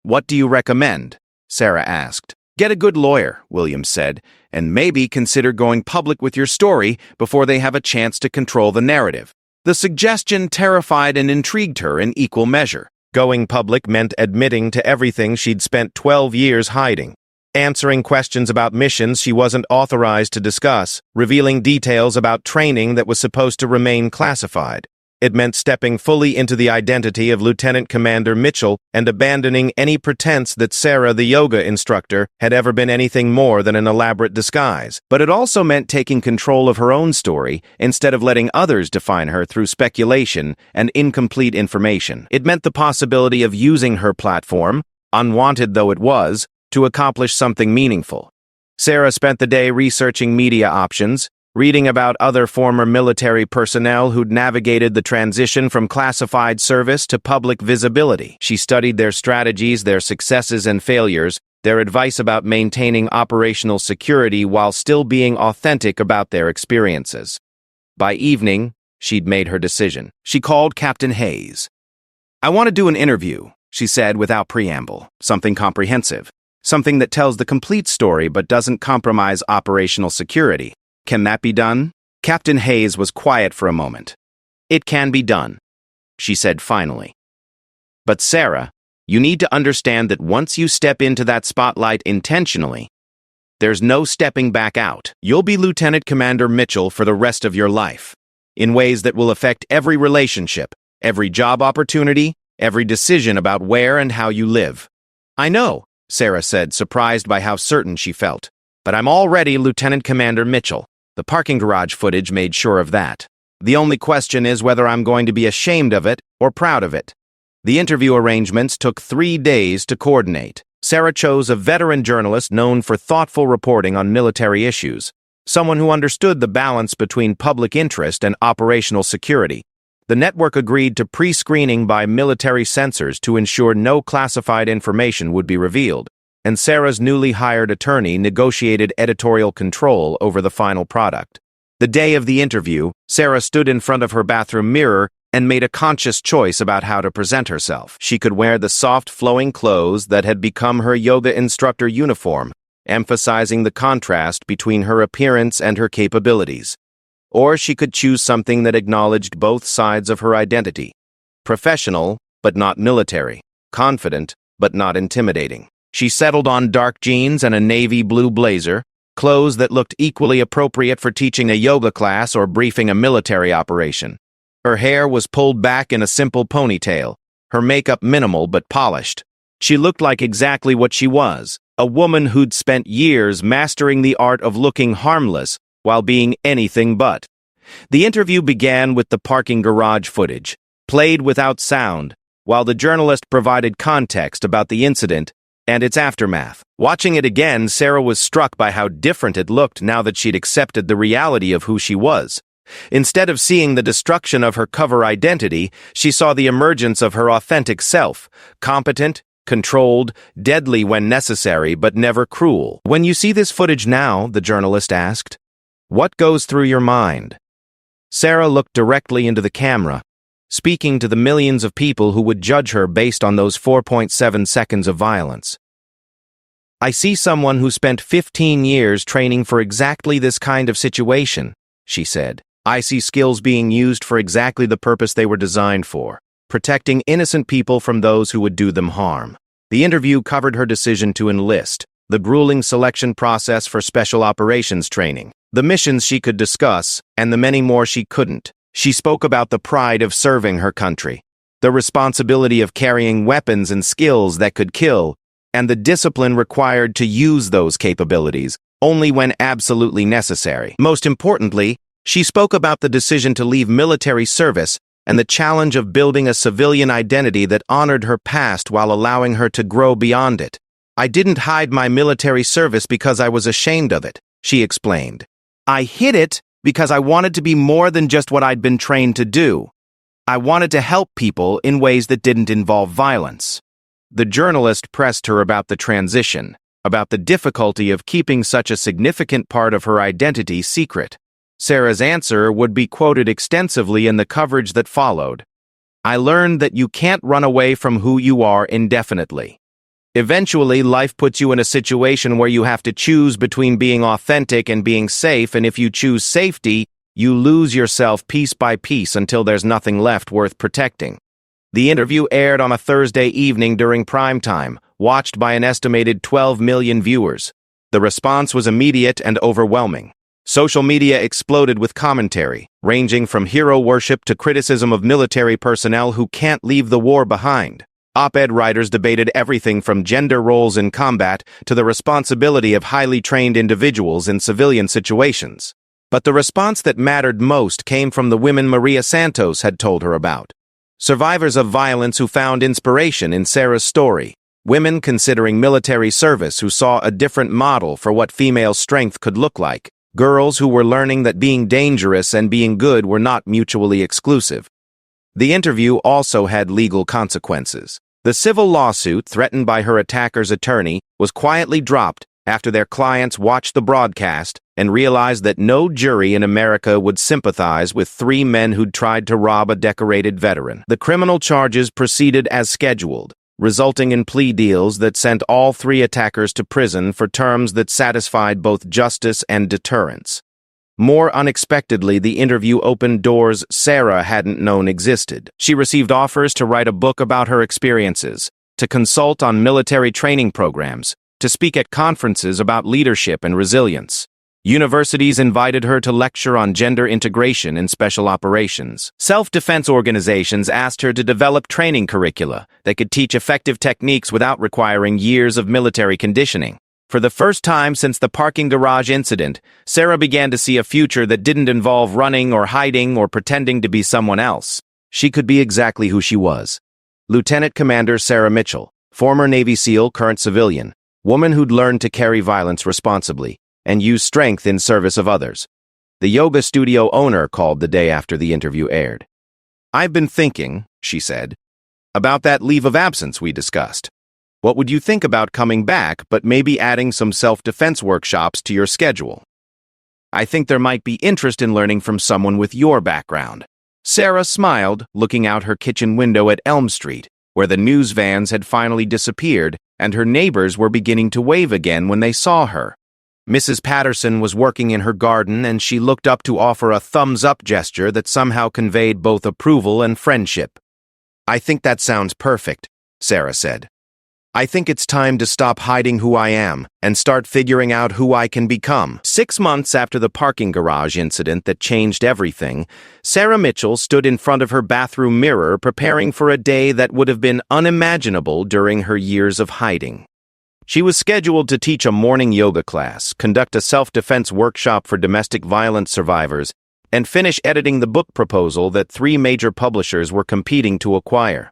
Speaker 1: What do you recommend? Sarah asked. Get a good lawyer, Williams said, and maybe consider going public with your story before they have a chance to control the narrative. The suggestion terrified and intrigued her in equal measure. Going public meant admitting to everything she'd spent 12 years hiding. Answering questions about missions she wasn't authorized to discuss, revealing details about training that was supposed to remain classified. It meant stepping fully into the identity of Lieutenant Commander Mitchell and abandoning any pretense that Sarah, the yoga instructor, had ever been anything more than an elaborate disguise. But it also meant taking control of her own story instead of letting others define her through speculation and incomplete information. It meant the possibility of using her platform, unwanted though it was, to accomplish something meaningful. Sarah spent the day researching media options, reading about other former military personnel who'd navigated the transition from classified service to public visibility. She studied their strategies, their successes and failures, their advice about maintaining operational security while still being authentic about their experiences. By evening, she'd made her decision. She called Captain Hayes. I want to do an interview, she said without preamble, something comprehensive. Something that tells the complete story but doesn't compromise operational security. Can that be done? Captain Hayes was quiet for a moment. It can be done, she said finally. But Sarah, you need to understand that once you step into that spotlight intentionally, There's no stepping back out. You'll be Lieutenant Commander Mitchell for the rest of your life, in ways that will affect every relationship, every job opportunity, every decision about where and how you live. I know, Sarah said, surprised by how certain she felt. But I'm already Lieutenant Commander Mitchell. The parking garage footage made sure of that. The only question is whether I'm going to be ashamed of it or proud of it. The interview arrangements took 3 days to coordinate. Sarah chose a veteran journalist known for thoughtful reporting on military issues, someone who understood the balance between public interest and operational security. The network agreed to pre-screening by military censors to ensure no classified information would be revealed, and Sarah's newly hired attorney negotiated editorial control over the final product. The day of the interview, Sarah stood in front of her bathroom mirror and made a conscious choice about how to present herself. She could wear the soft, flowing clothes that had become her yoga instructor uniform, emphasizing the contrast between her appearance and her capabilities. Or she could choose something that acknowledged both sides of her identity. Professional, but not military. Confident, but not intimidating. She settled on dark jeans and a navy blue blazer, clothes that looked equally appropriate for teaching a yoga class or briefing a military operation. Her hair was pulled back in a simple ponytail, her makeup minimal but polished. She looked like exactly what she was, a woman who'd spent years mastering the art of looking harmless while being anything but. The interview began with the parking garage footage, played without sound, while the journalist provided context about the incident and its aftermath. Watching it again, Sarah was struck by how different it looked now that she'd accepted the reality of who she was. Instead of seeing the destruction of her cover identity, she saw the emergence of her authentic self, competent, controlled, deadly when necessary, but never cruel. When you see this footage now, the journalist asked, what goes through your mind? Sarah looked directly into the camera, speaking to the millions of people who would judge her based on those 4.7 seconds of violence. I see someone who spent 15 years training for exactly this kind of situation, she said. I see skills being used for exactly the purpose they were designed for, protecting innocent people from those who would do them harm. The interview covered her decision to enlist, the grueling selection process for special operations training, the missions she could discuss, and the many more she couldn't. She spoke about the pride of serving her country, the responsibility of carrying weapons and skills that could kill, and the discipline required to use those capabilities only when absolutely necessary. Most importantly, she spoke about the decision to leave military service and the challenge of building a civilian identity that honored her past while allowing her to grow beyond it. I didn't hide my military service because I was ashamed of it, she explained. I hid it because I wanted to be more than just what I'd been trained to do. I wanted to help people in ways that didn't involve violence. The journalist pressed her about the transition, about the difficulty of keeping such a significant part of her identity secret. Sarah's answer would be quoted extensively in the coverage that followed. I learned that you can't run away from who you are indefinitely. Eventually, life puts you in a situation where you have to choose between being authentic and being safe, and if you choose safety, you lose yourself piece by piece until there's nothing left worth protecting. The interview aired on a Thursday evening during prime time, watched by an estimated 12 million viewers. The response was immediate and overwhelming. Social media exploded with commentary, ranging from hero worship to criticism of military personnel who can't leave the war behind. Op-ed writers debated everything from gender roles in combat to the responsibility of highly trained individuals in civilian situations. But the response that mattered most came from the women Maria Santos had told her about. Survivors of violence who found inspiration in Sarah's story. Women considering military service who saw a different model for what female strength could look like. Girls who were learning that being dangerous and being good were not mutually exclusive. The interview also had legal consequences. The civil lawsuit threatened by her attacker's attorney was quietly dropped after their clients watched the broadcast and realized that no jury in America would sympathize with 3 men who'd tried to rob a decorated veteran. The criminal charges proceeded as scheduled, resulting in plea deals that sent all 3 attackers to prison for terms that satisfied both justice and deterrence. More unexpectedly, the interview opened doors Sarah hadn't known existed. She received offers to write a book about her experiences, to consult on military training programs, to speak at conferences about leadership and resilience. Universities invited her to lecture on gender integration in special operations. Self-defense organizations asked her to develop training curricula that could teach effective techniques without requiring years of military conditioning. For the first time since the parking garage incident, Sarah began to see a future that didn't involve running or hiding or pretending to be someone else. She could be exactly who she was. Lieutenant Commander Sarah Mitchell, former Navy SEAL, current civilian, woman who'd learned to carry violence responsibly and use strength in service of others. The yoga studio owner called the day after the interview aired. "I've been thinking," she said, "about that leave of absence we discussed. What would you think about coming back, but maybe adding some self-defense workshops to your schedule? I think there might be interest in learning from someone with your background." Sarah smiled, looking out her kitchen window at Elm Street, where the news vans had finally disappeared and her neighbors were beginning to wave again when they saw her. Mrs. Patterson was working in her garden, and she looked up to offer a thumbs-up gesture that somehow conveyed both approval and friendship. "I think that sounds perfect," Sarah said. "I think it's time to stop hiding who I am and start figuring out who I can become." 6 months after the parking garage incident that changed everything, Sarah Mitchell stood in front of her bathroom mirror preparing for a day that would have been unimaginable during her years of hiding. She was scheduled to teach a morning yoga class, conduct a self-defense workshop for domestic violence survivors, and finish editing the book proposal that 3 major publishers were competing to acquire.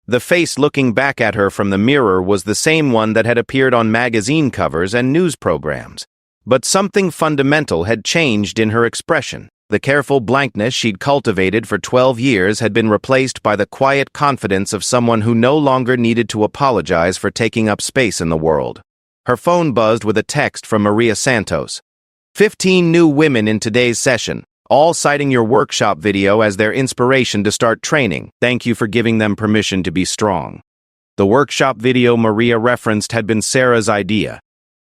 Speaker 1: The face looking back at her from the mirror was the same one that had appeared on magazine covers and news programs. But something fundamental had changed in her expression. The careful blankness she'd cultivated for 12 years had been replaced by the quiet confidence of someone who no longer needed to apologize for taking up space in the world. Her phone buzzed with a text from Maria Santos. 15 new women in today's session, all citing your workshop video as their inspiration to start training. Thank you for giving them permission to be strong." The workshop video Maria referenced had been Sarah's idea,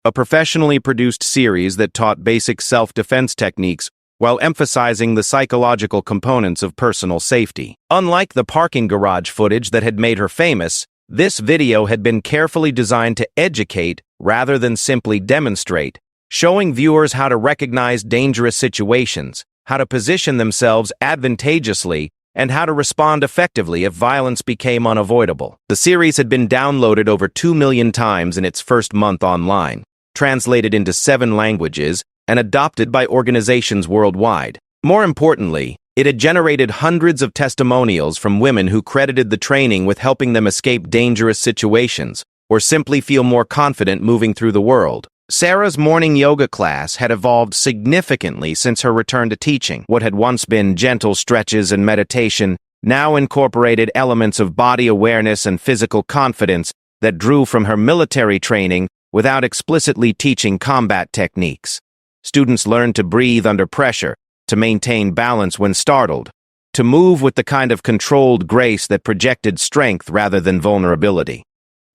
Speaker 1: a professionally produced series that taught basic self-defense techniques while emphasizing the psychological components of personal safety. Unlike the parking garage footage that had made her famous, this video had been carefully designed to educate rather than simply demonstrate, showing viewers how to recognize dangerous situations, how to position themselves advantageously, and how to respond effectively if violence became unavoidable. The series had been downloaded over 2 million times in its first month online, translated into 7 languages, and adopted by organizations worldwide. More importantly, it had generated hundreds of testimonials from women who credited the training with helping them escape dangerous situations or simply feel more confident moving through the world. Sarah's morning yoga class had evolved significantly since her return to teaching. What had once been gentle stretches and meditation now incorporated elements of body awareness and physical confidence that drew from her military training without explicitly teaching combat techniques. Students learned to breathe under pressure, to maintain balance when startled, to move with the kind of controlled grace that projected strength rather than vulnerability.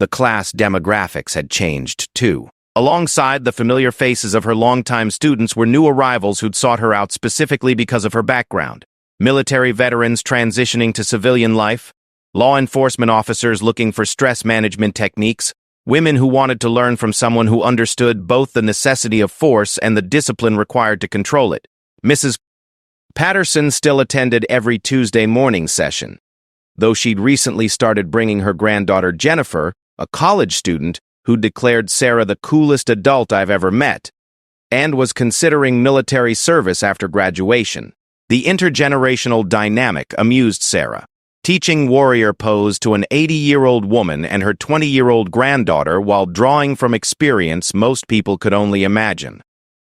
Speaker 1: The class demographics had changed, too. Alongside the familiar faces of her longtime students were new arrivals who'd sought her out specifically because of her background. Military veterans transitioning to civilian life, law enforcement officers looking for stress management techniques, women who wanted to learn from someone who understood both the necessity of force and the discipline required to control it. Mrs. Patterson still attended every Tuesday morning session, though she'd recently started bringing her granddaughter Jennifer, a college student, who declared Sarah the coolest adult I've ever met, and was considering military service after graduation. The intergenerational dynamic amused Sarah. Teaching warrior pose to an 80-year-old woman and her 20-year-old granddaughter while drawing from experience most people could only imagine.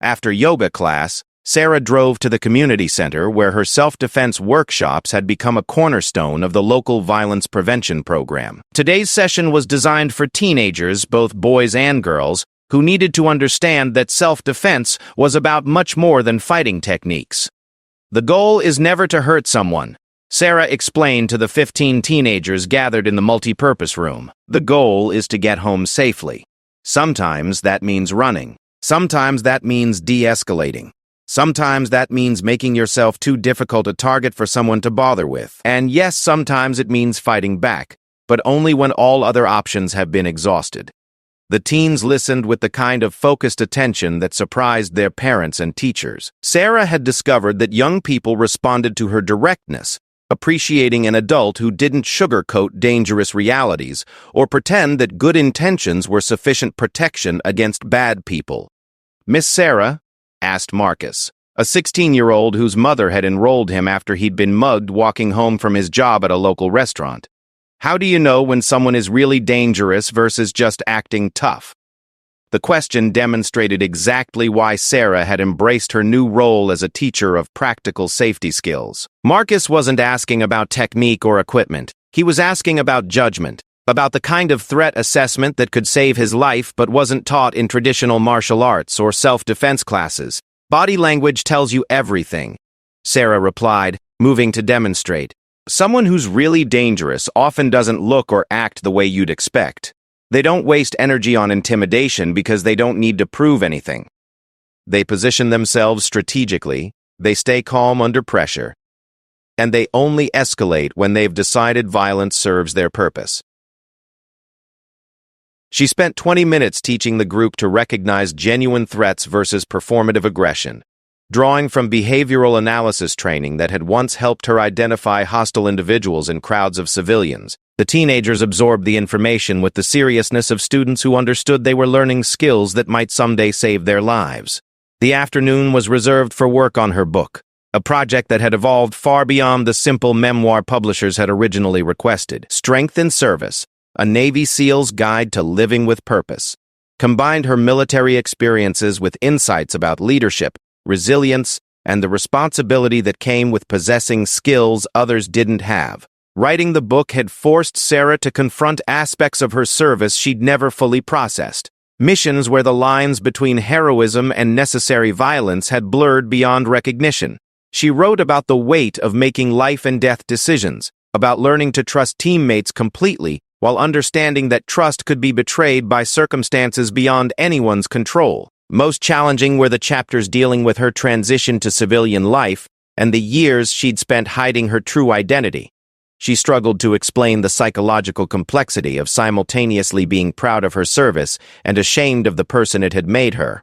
Speaker 1: After yoga class, Sarah drove to the community center where her self-defense workshops had become a cornerstone of the local violence prevention program. Today's session was designed for teenagers, both boys and girls, who needed to understand that self-defense was about much more than fighting techniques. The goal is never to hurt someone, Sarah explained to the 15 teenagers gathered in the multi-purpose room. The goal is to get home safely. Sometimes that means running. Sometimes that means de-escalating. Sometimes that means making yourself too difficult a target for someone to bother with. And yes, sometimes it means fighting back, but only when all other options have been exhausted. The teens listened with the kind of focused attention that surprised their parents and teachers. Sarah had discovered that young people responded to her directness, appreciating an adult who didn't sugarcoat dangerous realities or pretend that good intentions were sufficient protection against bad people. "Miss Sarah?" asked Marcus, a 16-year-old whose mother had enrolled him after he'd been mugged walking home from his job at a local restaurant. "How do you know when someone is really dangerous versus just acting tough?" The question demonstrated exactly why Sarah had embraced her new role as a teacher of practical safety skills. Marcus wasn't asking about technique or equipment. He was asking about judgment, about the kind of threat assessment that could save his life but wasn't taught in traditional martial arts or self-defense classes. "Body language tells you everything," Sarah replied, moving to demonstrate. "Someone who's really dangerous often doesn't look or act the way you'd expect. They don't waste energy on intimidation because they don't need to prove anything. They position themselves strategically, they stay calm under pressure, and they only escalate when they've decided violence serves their purpose." She spent 20 minutes teaching the group to recognize genuine threats versus performative aggression, drawing from behavioral analysis training that had once helped her identify hostile individuals in crowds of civilians. The teenagers absorbed the information with the seriousness of students who understood they were learning skills that might someday save their lives. The afternoon was reserved for work on her book, a project that had evolved far beyond the simple memoir publishers had originally requested. Strength and Service, a Navy SEAL's Guide to Living with Purpose, combined her military experiences with insights about leadership, resilience, and the responsibility that came with possessing skills others didn't have. Writing the book had forced Sarah to confront aspects of her service she'd never fully processed. Missions where the lines between heroism and necessary violence had blurred beyond recognition. She wrote about the weight of making life and death decisions, about learning to trust teammates completely while understanding that trust could be betrayed by circumstances beyond anyone's control. Most challenging were the chapters dealing with her transition to civilian life and the years she'd spent hiding her true identity. She struggled to explain the psychological complexity of simultaneously being proud of her service and ashamed of the person it had made her,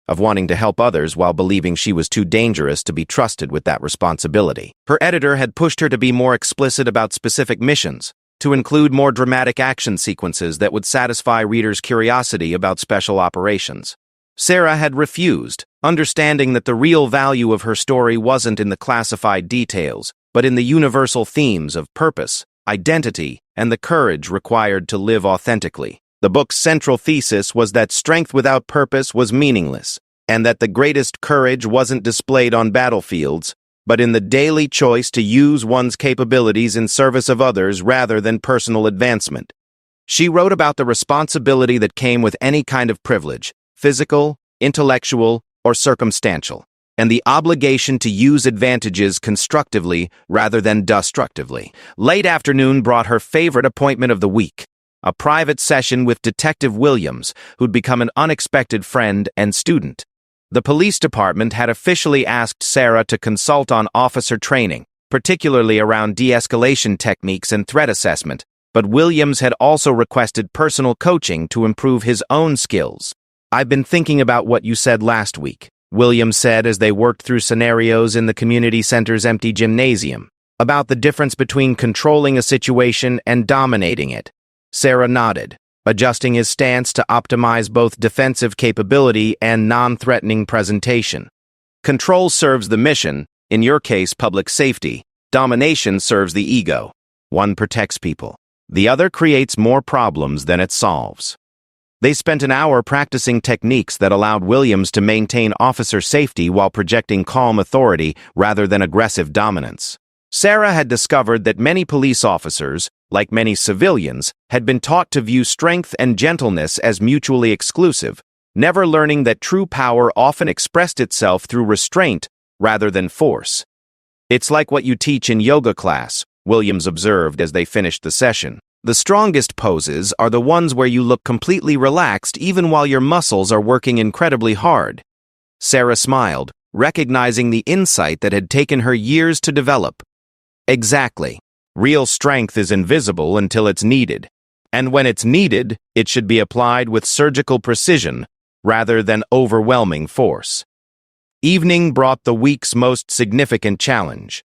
Speaker 1: of wanting to help others while believing she was too dangerous to be trusted with that responsibility. Her editor had pushed her to be more explicit about specific missions, to include more dramatic action sequences that would satisfy readers' curiosity about special operations. Sarah had refused, understanding that the real value of her story wasn't in the classified details, but in the universal themes of purpose, identity, and the courage required to live authentically. The book's central thesis was that strength without purpose was meaningless, and that the greatest courage wasn't displayed on battlefields, but in the daily choice to use one's capabilities in service of others rather than personal advancement. She wrote about the responsibility that came with any kind of privilege, physical, intellectual, or circumstantial, and the obligation to use advantages constructively rather than destructively. Late afternoon brought her favorite appointment of the week, a private session with Detective Williams, who'd become an unexpected friend and student. The police department had officially asked Sarah to consult on officer training, particularly around de-escalation techniques and threat assessment, but Williams had also requested personal coaching to improve his own skills. "I've been thinking about what you said last week," Williams said as they worked through scenarios in the community center's empty gymnasium, "about the difference between controlling a situation and dominating it." Sarah nodded, adjusting his stance to optimize both defensive capability and non-threatening presentation. Control serves the mission, in your case public safety. Domination serves the ego. One protects people. The other creates more problems than it solves. They spent an hour practicing techniques that allowed Williams to maintain officer safety while projecting calm authority rather than aggressive dominance. Sarah had discovered that many police officers, like many civilians, had been taught to view strength and gentleness as mutually exclusive, never learning that true power often expressed itself through restraint rather than force. "It's like what you teach in yoga class," Williams observed as they finished the session. "The strongest poses are the ones where you look completely relaxed even while your muscles are working incredibly hard." Sarah smiled, recognizing the insight that had taken her years to develop. Exactly. Real strength is invisible until it's needed. And when it's needed, it should be applied with surgical precision rather than overwhelming force. Evening brought the week's most significant challenge.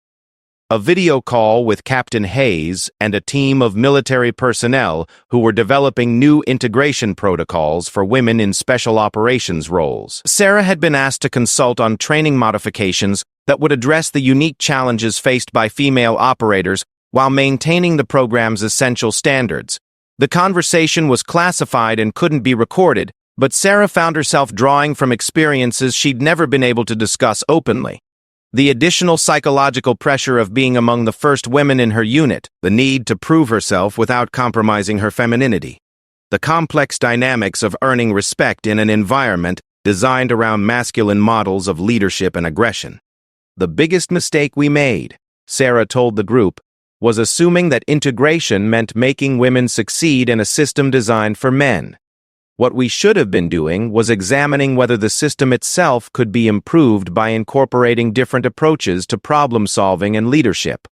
Speaker 1: A video call with Captain Hayes and a team of military personnel who were developing new integration protocols for women in special operations roles. Sarah had been asked to consult on training modifications that would address the unique challenges faced by female operators while maintaining the program's essential standards. The conversation was classified and couldn't be recorded, but Sarah found herself drawing from experiences she'd never been able to discuss openly. The additional psychological pressure of being among the first women in her unit, the need to prove herself without compromising her femininity, the complex dynamics of earning respect in an environment designed around masculine models of leadership and aggression. The biggest mistake we made, Sarah told the group, was assuming that integration meant making women succeed in a system designed for men. What we should have been doing was examining whether the system itself could be improved by incorporating different approaches to problem-solving and leadership.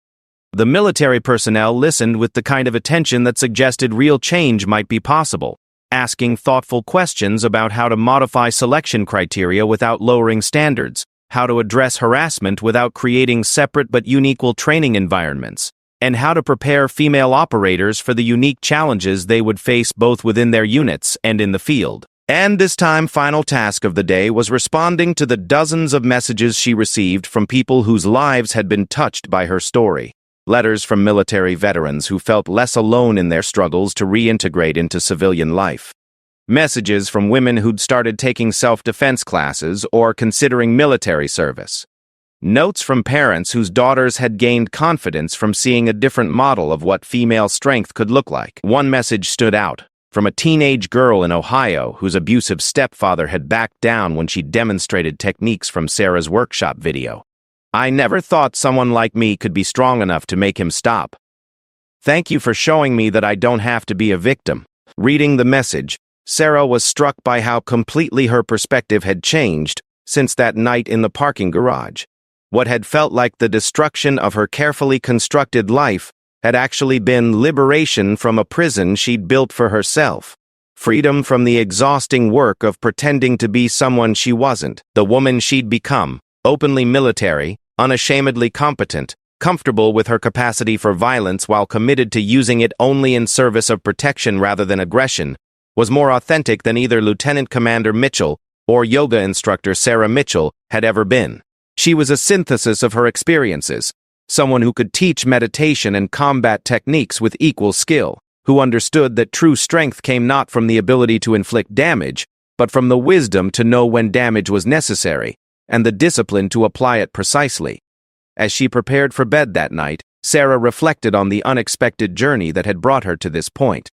Speaker 1: The military personnel listened with the kind of attention that suggested real change might be possible, asking thoughtful questions about how to modify selection criteria without lowering standards, how to address harassment without creating separate but unequal training environments, and how to prepare female operators for the unique challenges they would face both within their units and in the field. And this time, final task of the day was responding to the dozens of messages she received from people whose lives had been touched by her story. Letters from military veterans who felt less alone in their struggles to reintegrate into civilian life. Messages from women who'd started taking self-defense classes or considering military service. Notes from parents whose daughters had gained confidence from seeing a different model of what female strength could look like. One message stood out, from a teenage girl in Ohio whose abusive stepfather had backed down when she demonstrated techniques from Sarah's workshop video. "I never thought someone like me could be strong enough to make him stop. Thank you for showing me that I don't have to be a victim." Reading the message, Sarah was struck by how completely her perspective had changed since that night in the parking garage. What had felt like the destruction of her carefully constructed life had actually been liberation from a prison she'd built for herself. Freedom from the exhausting work of pretending to be someone she wasn't, the woman she'd become, openly military, unashamedly competent, comfortable with her capacity for violence while committed to using it only in service of protection rather than aggression, was more authentic than either Lieutenant Commander Mitchell or yoga instructor Sarah Mitchell had ever been. She was a synthesis of her experiences, someone who could teach meditation and combat techniques with equal skill, who understood that true strength came not from the ability to inflict damage, but from the wisdom to know when damage was necessary, and the discipline to apply it precisely. As she prepared for bed that night, Sarah reflected on the unexpected journey that had brought her to this point.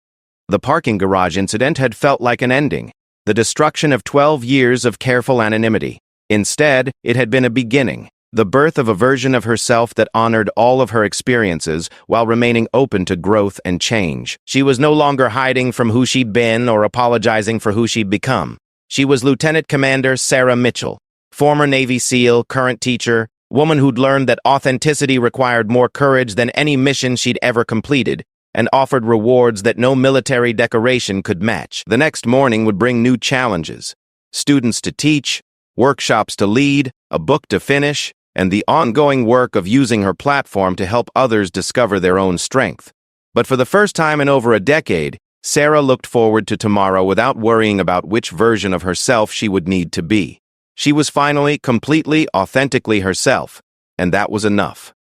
Speaker 1: The parking garage incident had felt like an ending, the destruction of 12 years of careful anonymity. Instead, it had been a beginning, the birth of a version of herself that honored all of her experiences while remaining open to growth and change. She was no longer hiding from who she'd been or apologizing for who she'd become. She was Lieutenant Commander Sarah Mitchell, former Navy SEAL, current teacher, woman who'd learned that authenticity required more courage than any mission she'd ever completed, and offered rewards that no military decoration could match. The next morning would bring new challenges, students to teach, workshops to lead, a book to finish, and the ongoing work of using her platform to help others discover their own strength. But for the first time in over a decade, Sarah looked forward to tomorrow without worrying about which version of herself she would need to be. She was finally, completely, authentically herself, and that was enough.